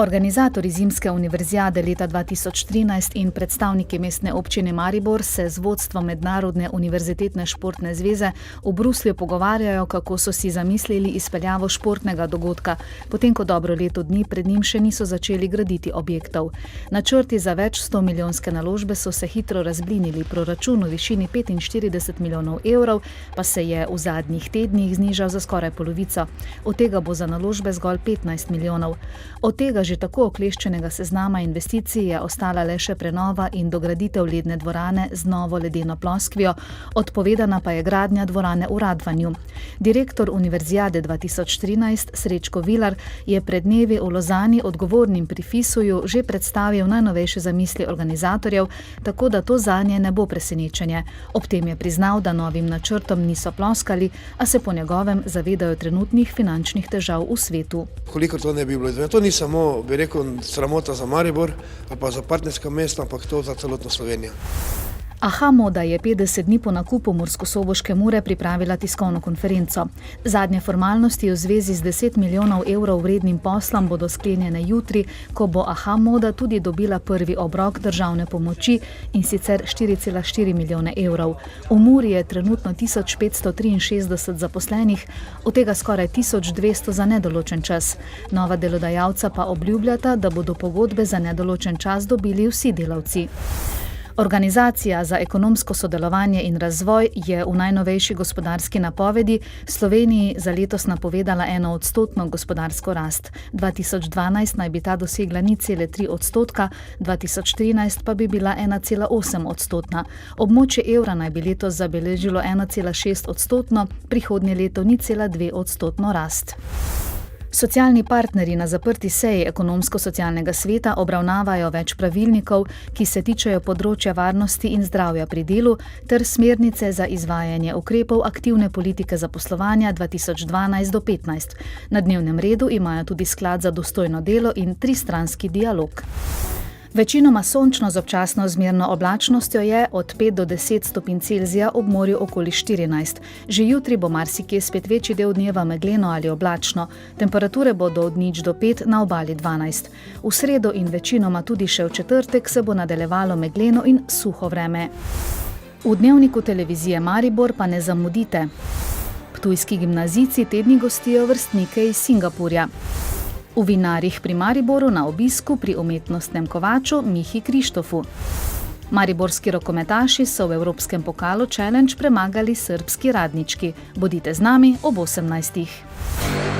Organizatorji zimske univerzijade leta 2013 in predstavniki mestne občine Maribor se z vodstvom Mednarodne univerzitetne športne zveze v Bruslju pogovarjajo, kako so si zamislili izpeljavo športnega dogodka, potem ko dobro leto dni pred njim še niso začeli graditi objektov. Načrti za več 100 milijonske naložbe so se hitro razblinili, proračun v višini 45 milijonov evrov pa se je v zadnjih tednih znižal za skoraj polovico. Od tega bo za naložbe zgolj 15 milijonov. Od tega že tako okleščenega seznama investicij je ostala le še prenova in dograditev ledne dvorane z novo ledeno ploskvijo, odpovedana pa je gradnja dvorane v Radvanju. Direktor Univerzijade 2013 Srečko Vilar je pred dnevi v Lozani odgovornim pri FISU-ju že predstavil najnovejše zamisli organizatorjev, tako da to zanje ne bo presenečenje. Ob tem je priznal, da novim načrtom niso ploskali, a se po njegovem zavedajo trenutnih finančnih težav v svetu. Kolikor to ne bi bilo izvedeno, to ni samo, bi rekel, sramota za Maribor ali pa za partnerska mesta, ampak to za celotno Slovenijo. Aha Moda je 50 dni po nakupu Murskosoboške Mure pripravila tiskovno konferenco. Zadnje formalnosti v zvezi z 10 milijonov evrov vrednim poslom bodo sklenjene jutri, ko bo Aha Moda tudi dobila prvi obrok državne pomoči, in sicer 4,4 milijone evrov. V Muri je trenutno 1563 zaposlenih, od tega skoraj 1200 za nedoločen čas. Nova delodajalca pa obljubljata, da bodo pogodbe za nedoločen čas dobili vsi delavci. Organizacija za ekonomsko sodelovanje in razvoj je v najnovejši gospodarski napovedi Sloveniji za letos napovedala 1% gospodarsko rast. 2012 naj bi ta dosegla 0,3%, 2013 pa bi bila 1,8%. Območje evra naj bi letos zabeležilo 1,6%, prihodnje leto 0,2% rast. Socialni partnerji na zaprti seji Ekonomsko-socialnega sveta obravnavajo več pravilnikov, ki se tičejo področja varnosti in zdravja pri delu, ter smernice za izvajanje ukrepov aktivne politike zaposlovanja 2012-2015. Na dnevnem redu imajo tudi sklad za dostojno delo in tristranski dialog. Večinoma sončno z občasno zmerno oblačnostjo je od 5 do 10 stopinj Celzija, ob morju okoli 14. Že jutri bo marsikje spet večji del dneva megleno ali oblačno. Temperature bodo od 0 do 5, na obali 12. V sredo in večinoma tudi še v četrtek se bo nadaljevalo megleno in suho vreme. V dnevniku televizije Maribor pa ne zamudite. Ptujski gimnazijci te dni gostijo vrstnike iz Singapurja. V vinarjih pri Mariboru na obisku pri umetnostnem kovaču Mihi Krištofu. Mariborski rokometaši so v Evropskem pokalu Challenge premagali srbski Radnički. Bodite z nami ob 18.